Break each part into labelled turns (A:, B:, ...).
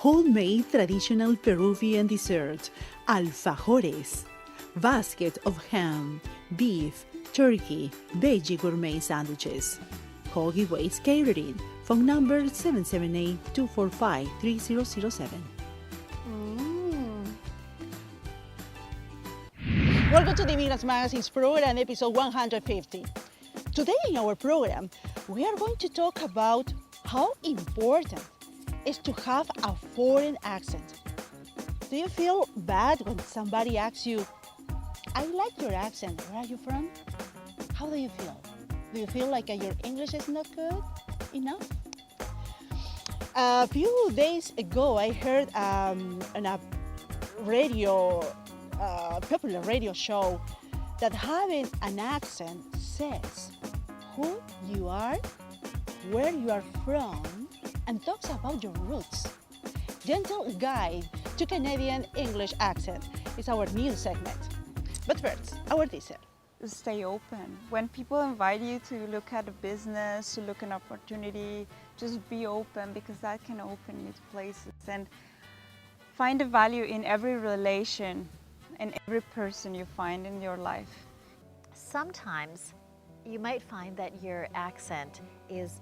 A: homemade traditional Peruvian dessert, alfajores, basket of ham, beef, turkey, veggie gourmet sandwiches. Call Giveaways Catering, phone number 778-245-3007. Welcome to the Immigrants Magazine's program, episode 150. Today in our program, we are going to talk about how important it is to have a foreign accent. Do you feel bad when somebody asks you, I like your accent, where are you from? How do you feel? Do you feel like your English is not good enough? A few days ago, I heard on a popular radio show that having an accent says who you are, where you are from, and talks about your roots. Gentle Guide to Canadian English Accent is our new segment. But first, our teaser.
B: Stay open. When people invite you to look at a business, to look at an opportunity, just be open, because that can open you to places. And find the value in every relation and every person you find in your life.
C: Sometimes you might find that your accent is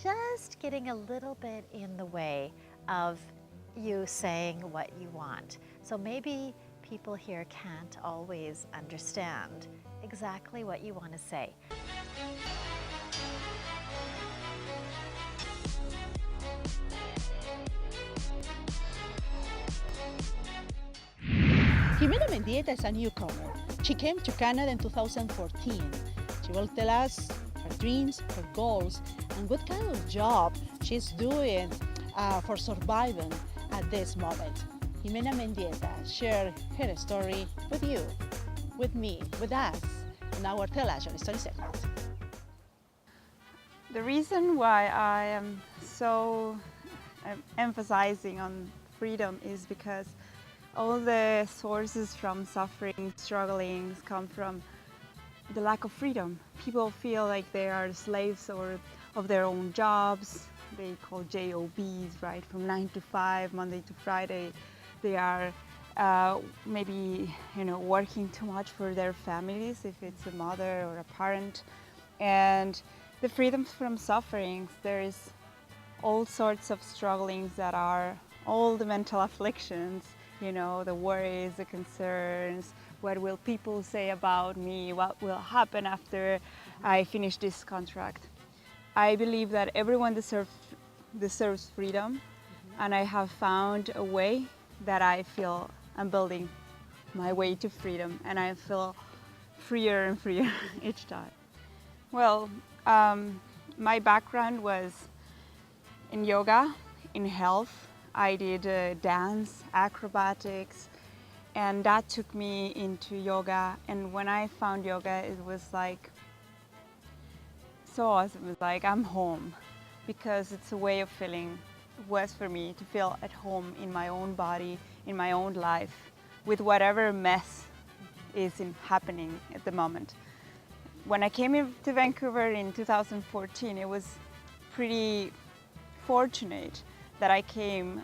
C: just getting a little bit in the way of you saying what you want. So maybe people here can't always understand exactly what you want to say.
A: Jimena Mendieta is a newcomer. She came to Canada in 2014. She will tell us her dreams, her goals, and what kind of job she's doing for surviving at this moment. Jimena Mendieta shared her story with you, with me, with us, in our Tell Us Your Story segment.
B: The reason why I am so emphasizing on freedom is because all the sources from suffering, struggling come from the lack of freedom. People feel like they are slaves of their own jobs. They call JOBs, right? From 9 to 5, Monday to Friday. They are maybe working too much for their families, if it's a mother or a parent. And the freedom from suffering, there is all sorts of strugglings that are all the mental afflictions, the worries, the concerns, what will people say about me, what will happen after I finish this contract. I believe that everyone deserves freedom, and I have found a way that I feel I'm building my way to freedom, and I feel freer and freer each time. Well, my background was in yoga, in health. I did dance, acrobatics, and that took me into yoga. And when I found yoga, it was like so awesome. It was like I'm home, because it's a way of feeling. It was for me to feel at home in my own body, in my own life, with whatever mess is happening at the moment. When I came to Vancouver in 2014, it was pretty fortunate that I came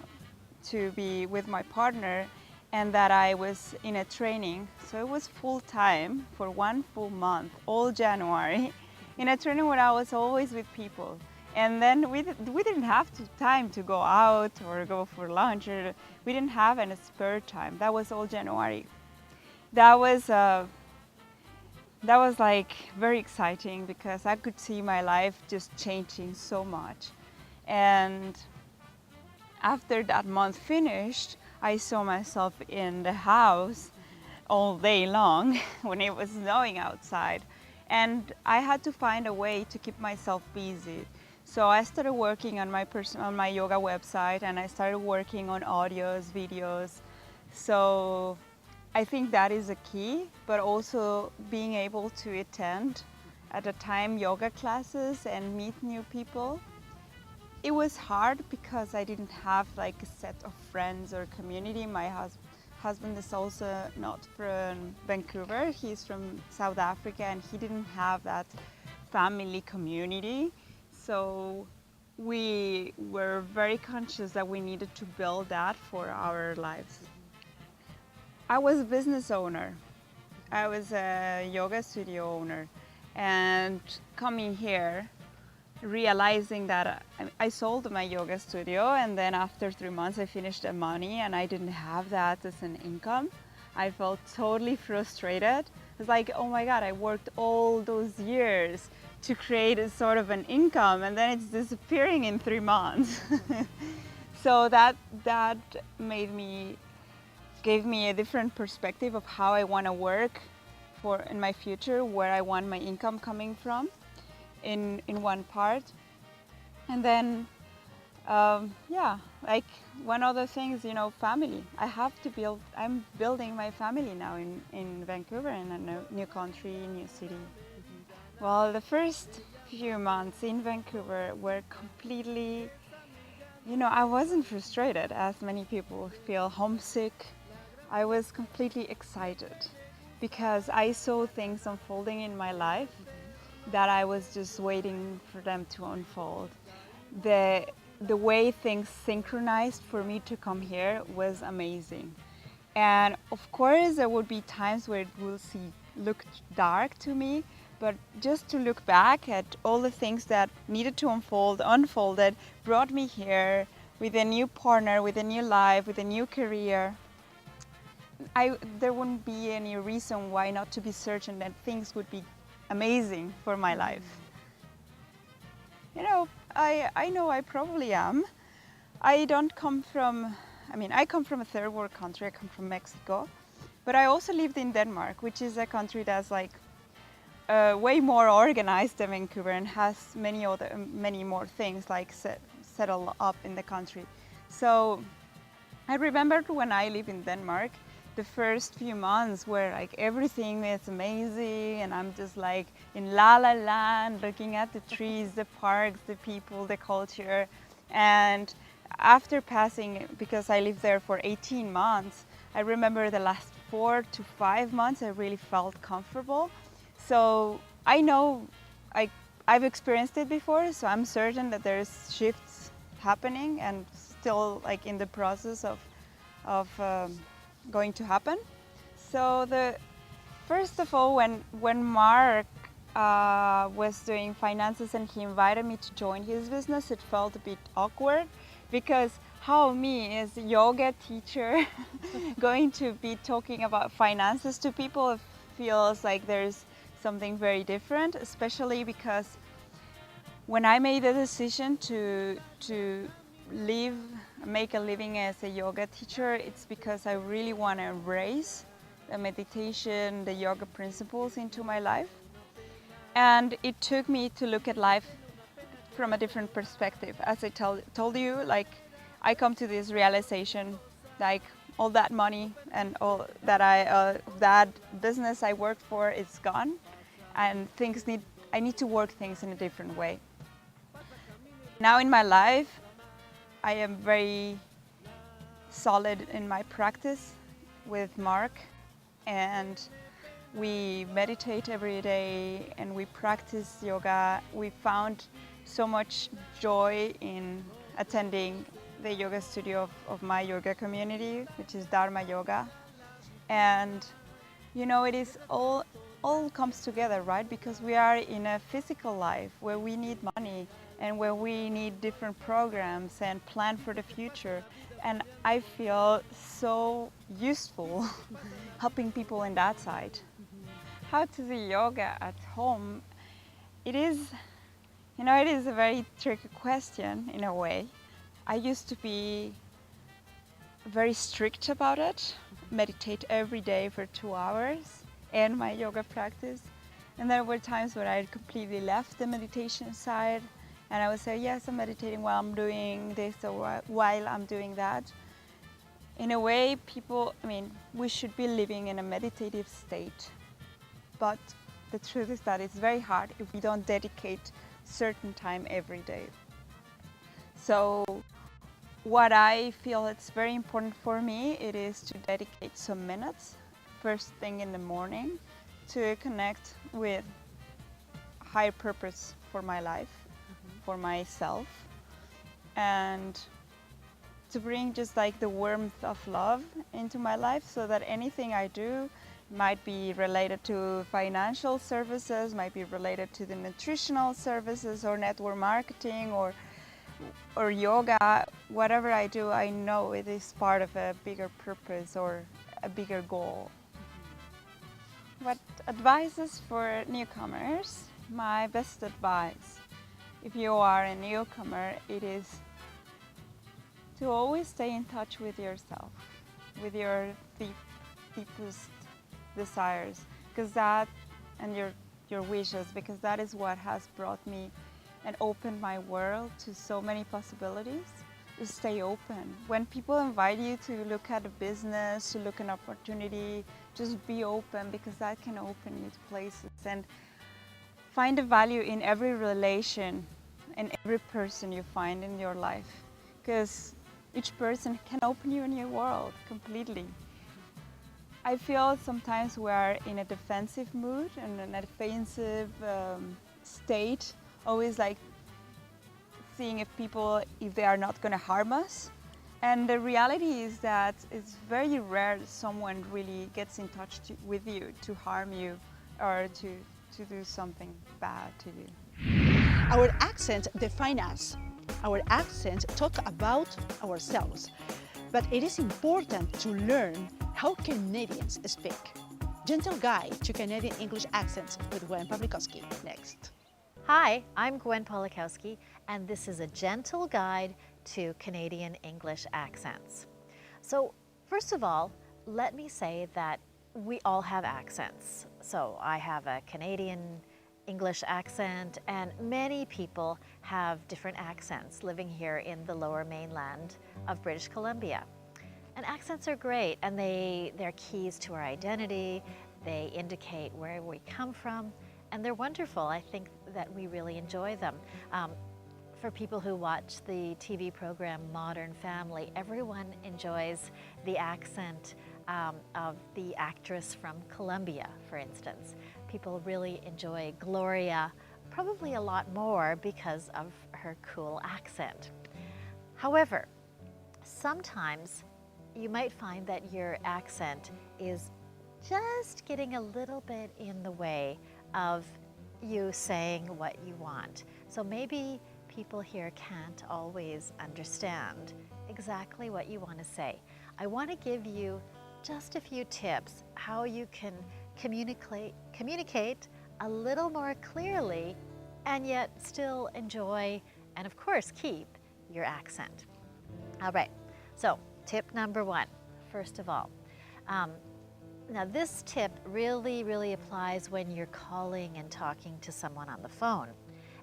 B: to be with my partner and that I was in a training. So it was full time for 1 full month, all January, in a training where I was always with people. And then we didn't have time to go out or go for lunch, or we didn't have any spare time. That was all January. That was like very exciting, because I could see my life just changing so much. And after that month finished, I saw myself in the house all day long when it was snowing outside. And I had to find a way to keep myself busy. So I started working on my yoga website, and I started working on audios, videos. So I think that is a key, but also being able to attend at a time yoga classes and meet new people. It was hard because I didn't have like a set of friends or community. My husband is also not from Vancouver. He's from South Africa, and he didn't have that family community. So we were very conscious that we needed to build that for our lives. I was a business owner. I was a yoga studio owner, and coming here, realizing that I sold my yoga studio, and then after 3 months I finished the money and I didn't have that as an income. I felt totally frustrated. It's like, oh my God, I worked all those years to create a sort of an income, and then it's disappearing in 3 months. So that gave me a different perspective of how I want to work in my future, where I want my income coming from in one part. And then like one other thing is, family. I'm building my family now in Vancouver, in a new country, new city. Well, the first few months in Vancouver were completely, I wasn't frustrated as many people feel homesick. I was completely excited because I saw things unfolding in my life that I was just waiting for them to unfold. The way things synchronized for me to come here was amazing. And of course there would be times where it will look dark to me, but just to look back at all the things that needed to unfolded, brought me here with a new partner, with a new life, with a new career. There wouldn't be any reason why not to be certain that things would be amazing for my life. I know I probably am. I come from a third world country. I come from Mexico, but I also lived in Denmark, which is a country that's like way more organized than Vancouver and has many more things like settle up in the country. So I remembered when I lived in Denmark, the first few months where like everything is amazing and I'm just like in la la land, looking at the trees, the parks, the people, the culture. And after passing, because I lived there for 18 months, I remember the last 4 to 5 months I really felt comfortable. So I know I've experienced it before, so I'm certain that there's shifts happening and still like in the process of going to happen. So first of all, when Mark was doing finances and he invited me to join his business, it felt a bit awkward because how me as a yoga teacher going to be talking about finances to people feels like there's something very different, especially because when I made the decision to make a living as a yoga teacher, it's because I really want to embrace the meditation, the yoga principles into my life. And it took me to look at life from a different perspective. As I told you, like I come to this realization, like all that money and all that that business I worked for is gone, and I need to work things in a different way. Now in my life, I am very solid in my practice with Mark, and we meditate every day and we practice yoga. We found so much joy in attending the yoga studio of my yoga community, which is Dharma Yoga. And it is all comes together, right? Because we are in a physical life where we need money and where we need different programs and plan for the future. And I feel so useful helping people in that side. How to do yoga at home? It is a very tricky question in a way. I used to be very strict about it, meditate every day for 2 hours in my yoga practice. And there were times where I completely left the meditation side and I would say, yes, I'm meditating while I'm doing this or while I'm doing that. In a way, we should be living in a meditative state. But the truth is that it's very hard if we don't dedicate certain time every day. So what I feel it's very important for me, it is to dedicate some minutes first thing in the morning to connect with higher purpose for my life, for myself. and to bring just like the warmth of love into my life, so that anything I do might be related to financial services, might be related to the nutritional services or network marketing or yoga. Whatever I do, I know it is part of a bigger purpose or a bigger goal. What advices for newcomers? My best advice, if you are a newcomer, it is to always stay in touch with yourself, with your deepest desires, because that, and your wishes, because that is what has brought me and opened my world to so many possibilities. To stay open. When people invite you to look at a business, to look at an opportunity, just be open, because that can open you to places. And find a value in every relation and every person you find in your life, because each person can open you a new world completely. I feel sometimes we are in a defensive mood and in a defensive state, always like seeing if they are not going to harm us. And the reality is that it's very rare that someone really gets in touch with you to harm you or to do something bad to you.
A: Our accents define us. Our accents talk about ourselves. But it is important to learn how Canadians speak. Gentle Guide to Canadian English Accents with Gwen Pawlikowski. Next.
C: Hi, I'm Gwen Pawlikowski, and this is a gentle guide to Canadian English accents. So, first of all, let me say that we all have accents. So, I have a Canadian English accent, and many people have different accents living here in the lower mainland of British Columbia. And accents are great, and they're keys to our identity. They indicate where we come from, and they're wonderful. I think that we really enjoy them. For people who watch the TV program Modern Family, everyone enjoys the accent of the actress from Colombia, for instance. People really enjoy Gloria, probably a lot more because of her cool accent. However, sometimes you might find that your accent is just getting a little bit in the way of you saying what you want. So maybe people here can't always understand exactly what you want to say. I want to give you just a few tips how you can communicate a little more clearly and yet still enjoy and of course keep your accent. All right, so tip number one, first of all. Now this tip really applies when you're calling and talking to someone on the phone.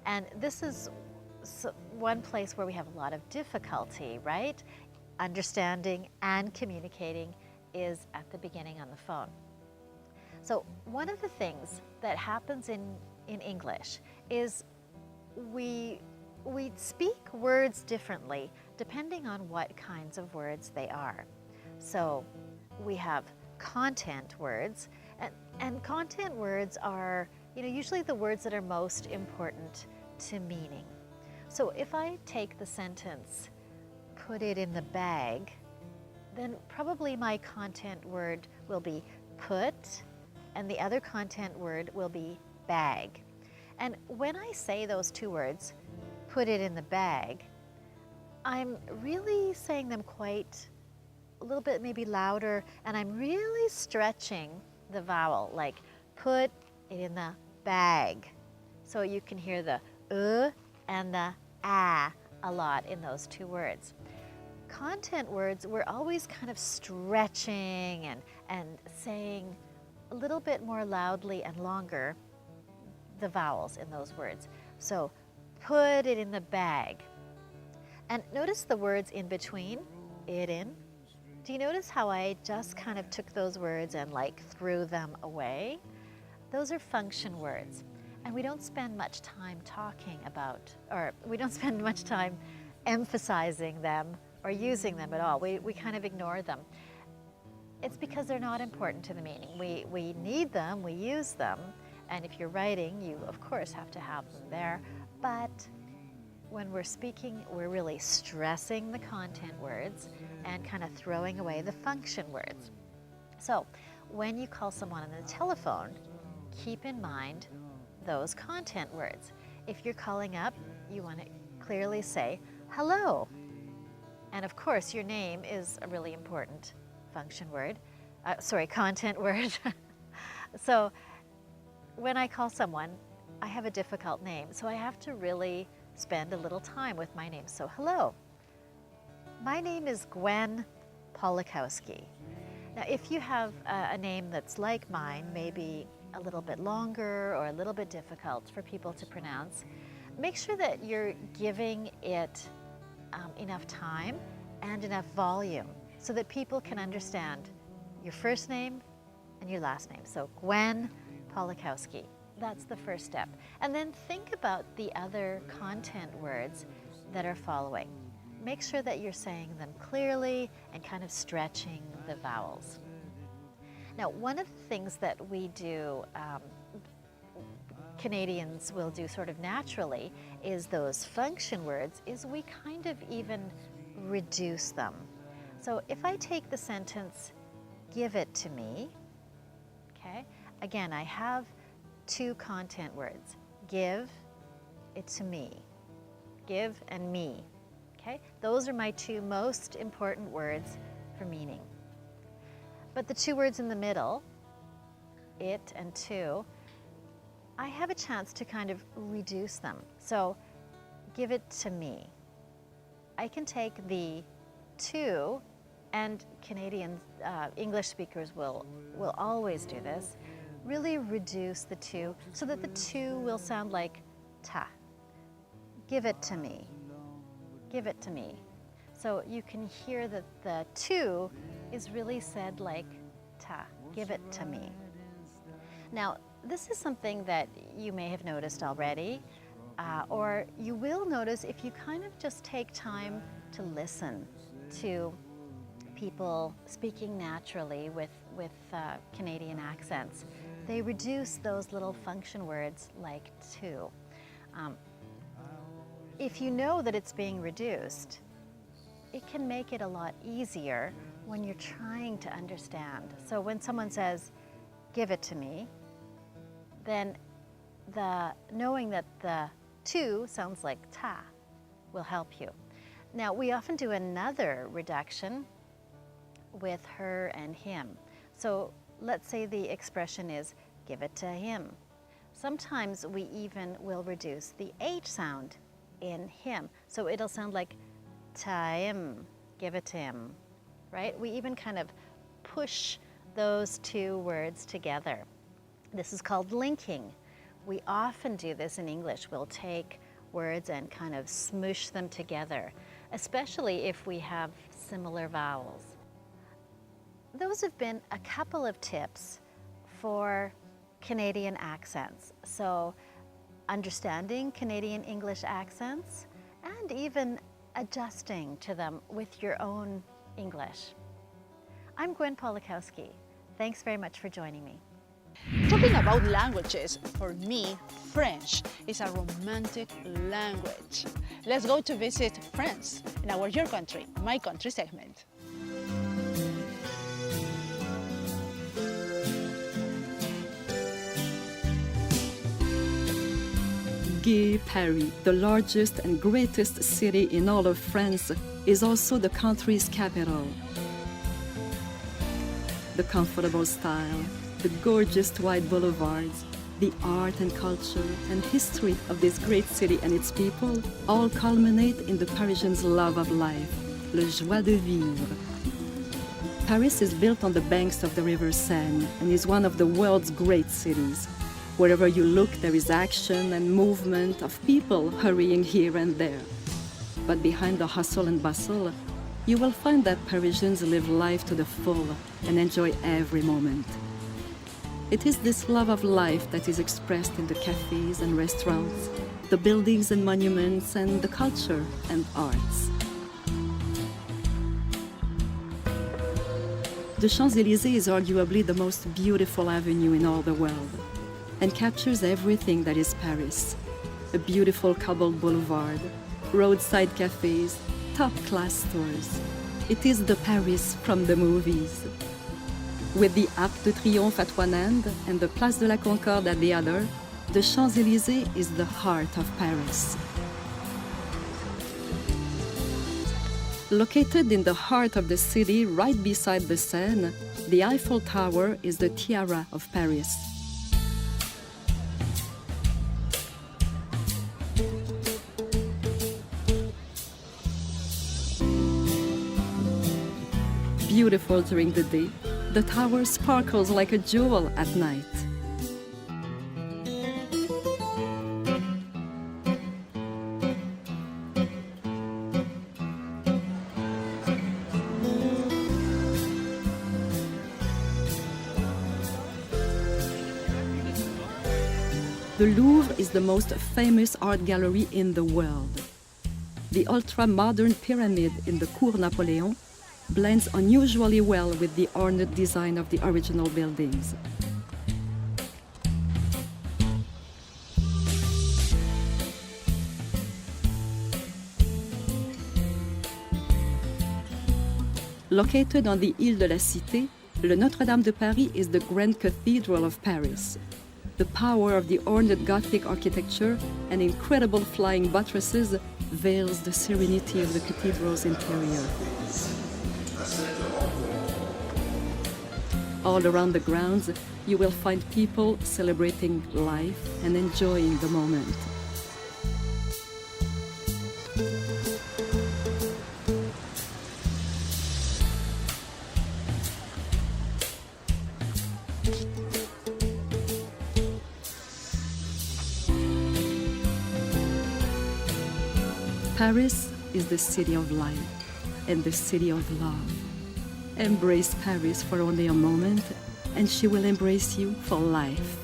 C: And this is one place where we have a lot of difficulty, right? Understanding and communicating is at the beginning on the phone. So one of the things that happens in English is we speak words differently depending on what kinds of words they are. So we have content words, and content words are, usually the words that are most important to meaning. So if I take the sentence, put it in the bag, then probably my content word will be put, and the other content word will be bag. And when I say those two words, put it in the bag, I'm really saying them quite a little bit maybe louder, and I'm really stretching the vowel, like put it in the bag. So you can hear the and the a lot in those two words. Content words, we're always kind of stretching and saying a little bit more loudly and longer the vowels in those words. So put it in the bag. And notice the words in between, it in. Do you notice how I just kind of took those words and like threw them away? Those are function words. And we don't spend much time talking about, or we don't spend much time emphasizing them or using them at all. We kind of ignore them. It's because they're not important to the meaning. We need them, we use them, and if you're writing, you of course have to have them there, but when we're speaking, we're really stressing the content words and kind of throwing away the function words. So when you call someone on the telephone, keep in mind those content words. If you're calling up, you want to clearly say, hello. And of course, your name is a really important function word, content word. So when I call someone, I have a difficult name, so I have to really spend a little time with my name. So hello, my name is Gwen Pawlikowski. Now, if you have a name that's like mine, maybe a little bit longer or a little bit difficult for people to pronounce, make sure that you're giving it enough time and enough volume so that people can understand your first name and your last name. So Gwen Pawlikowski, that's the first step. And then think about the other content words that are following. Make sure that you're saying them clearly and kind of stretching the vowels. Now, one of the things that we do, Canadians will do sort of naturally, is those function words, is we kind of even reduce them. So if I take the sentence, give it to me, okay? Again, I have two content words, give it to me, give and me, okay? Those are my two most important words for meaning. But the two words in the middle, it and to, I have a chance to kind of reduce them. So give it to me. I can take the to, and Canadian English speakers will always do this, really reduce the to so that the to will sound like ta. Give it to me. Give it to me. So you can hear that the to is really said like ta. Give it to me. Now, this is something that you may have noticed already, or you will notice if you kind of just take time to listen to people speaking naturally with Canadian accents. They reduce those little function words like to. If you know that it's being reduced, it can make it a lot easier when you're trying to understand. So when someone says, give it to me, then knowing that the to sounds like ta will help you. Now, we often do another reduction with her and him. So let's say the expression is, give it to him. Sometimes we even will reduce the H sound in him. So it'll sound like ta him, give it to him, right? We even kind of push those two words together. This is called linking. We often do this in English. We'll take words and kind of smoosh them together, especially if we have similar vowels. Those have been a couple of tips for Canadian accents. So understanding Canadian English accents and even adjusting to them with your own English. I'm Gwen Pawlikowski. Thanks very much for joining me.
A: Talking about languages, for me, French is a romantic language. Let's go to visit France in our Your Country, My Country segment.
D: Gay Paris, the largest and greatest city in all of France, is also the country's capital. The comfortable style, the gorgeous wide boulevards, the art and culture and history of this great city and its people all culminate in the Parisian's love of life, le joie de vivre. Paris is built on the banks of the River Seine and is one of the world's great cities. Wherever you look, there is action and movement of people hurrying here and there. But behind the hustle and bustle, you will find that Parisians live life to the full and enjoy every moment. It is this love of life that is expressed in the cafes and restaurants, the buildings and monuments, and the culture and arts. The Champs-Élysées is arguably the most beautiful avenue in all the world and captures everything that is Paris. A beautiful cobbled boulevard, roadside cafes, top-class stores. It is the Paris from the movies. With the Arc de Triomphe at one end and the Place de la Concorde at the other, the Champs-Élysées is the heart of Paris. Located in the heart of the city, right beside the Seine, the Eiffel Tower is the tiara of Paris. Beautiful during the day, the tower sparkles like a jewel at night. The Louvre is the most famous art gallery in the world. The ultra-modern pyramid in the Cour Napoléon blends unusually well with the ornate design of the original buildings. Located on the Île de la Cité, Le Notre-Dame de Paris is the Grand Cathedral of Paris. The power of the ornate Gothic architecture and incredible flying buttresses veils the serenity of the cathedral's interior. All around the grounds, you will find people celebrating life and enjoying the moment. Paris is the city of light and the city of love. Embrace Paris for only a moment, and she will embrace you for life.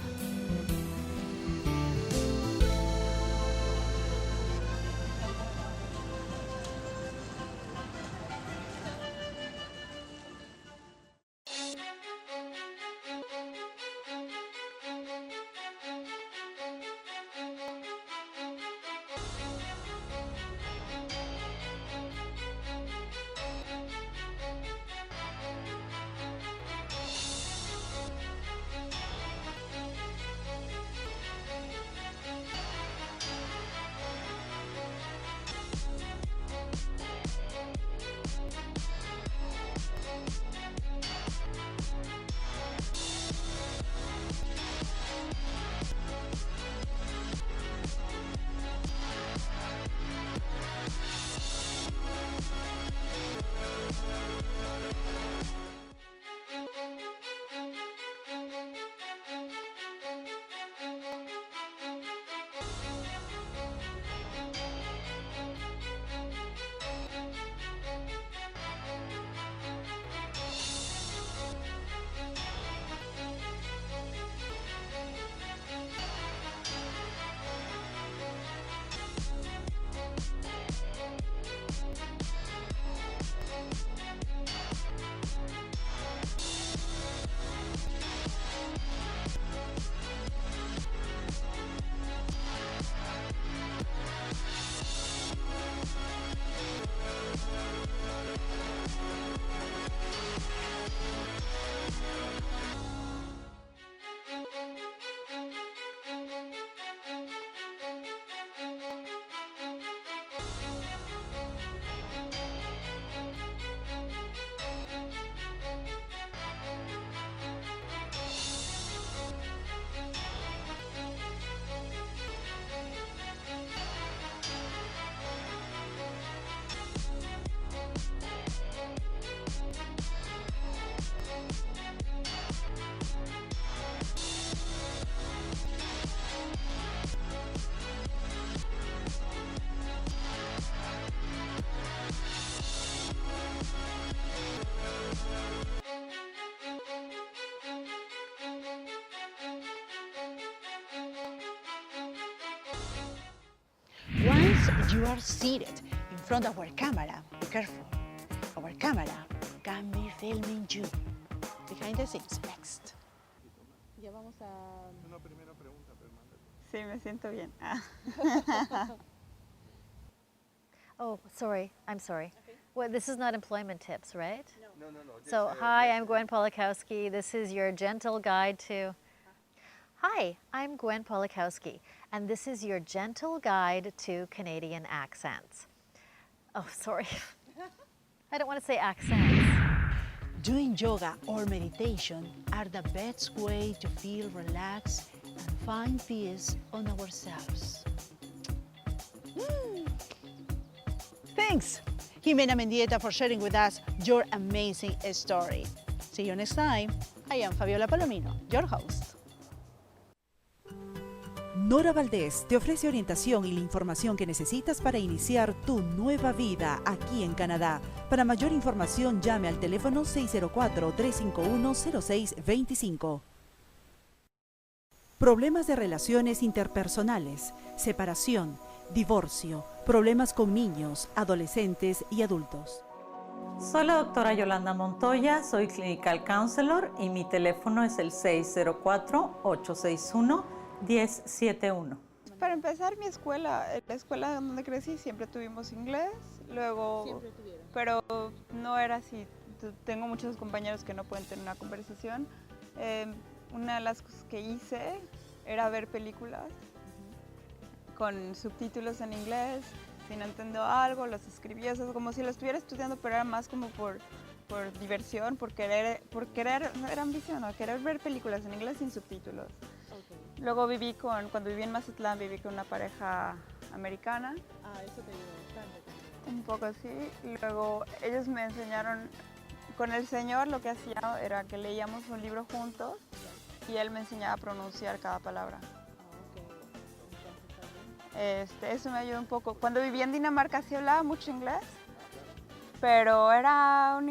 A: Once you are seated in front of our camera, be careful. Our camera can be filming you. Behind the scenes, next.
B: Ya vamos a... Una primera pregunta, Fernanda. Sí, me siento bien.
C: Oh, sorry. I'm sorry.
A: Okay.
C: Well, this is not employment tips, right?
E: No, no, no.
C: So, hi, I'm Gwen Pawlikowski. This is your gentle guide to... Hi, I'm Gwen Pawlikowski, and this is your gentle guide to Canadian accents. Oh, sorry. I don't want to say accents.
A: Doing yoga or meditation are the best way to feel relaxed and find peace on ourselves. Thanks, Jimena Mendieta, for sharing with us your amazing story. See you next time. I am Fabiola Palomino, your host.
F: Nora Valdés te ofrece orientación y la información que necesitas para iniciar tu nueva vida aquí en Canadá. Para mayor información, llame al teléfono 604-351-0625. Problemas de relaciones interpersonales, separación, divorcio, problemas con niños, adolescentes y adultos.
G: Soy la doctora Yolanda Montoya, soy Clinical Counselor y mi teléfono es el 604-861-1071.
B: Para empezar, mi escuela, la escuela donde crecí, siempre tuvimos inglés, luego, pero no era así. Tengo muchos compañeros que no pueden tener una conversación. Una de las cosas que hice era ver películas con subtítulos en inglés. Si no entiendo algo, los escribía, o sea, como si lo estuviera estudiando, pero era más como por diversión, por querer, era ambición, ¿no? Querer ver películas en inglés sin subtítulos. Okay. Luego cuando viví en Mazatlán, viví con una pareja americana.
A: Ah, eso te ayudó bastante.
B: Un poco así, y luego ellos me enseñaron, con el señor lo que hacía era que leíamos un libro juntos y él me enseñaba a pronunciar cada palabra. Eso me ayudó un poco. Cuando vivía en Dinamarca sí hablaba mucho inglés, pero era un